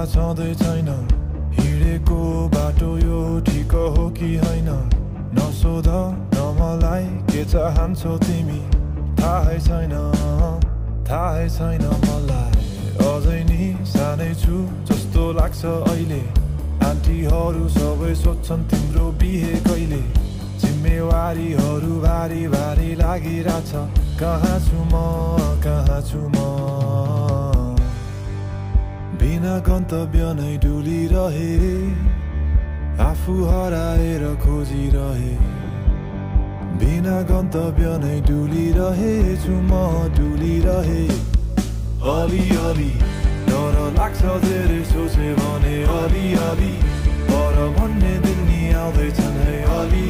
छँदै छैन हिँडेको बाटो यो ठिक हो कि होइन नसोध न मलाई के चाहन्छौ तिमी थाहै छैन मलाई अझै नि सानै छु जस्तो लाग्छ अहिले आन्टीहरू सबै सोध्छन् तिम्रो बिहे कहिले जिम्मेवारीहरू भारी भारी लागिरहेछ कहाँ छु म बिना गन्तव्य नै डुलिरहे आफू हराएर खोजिरहे बिना गन्तव्य नै डुलिरहेछु म डुलिरहे अलि डर लाग्छ धेरै सोचे भने अलि पर भन्ने दिन नि आउँदैछन् है अलि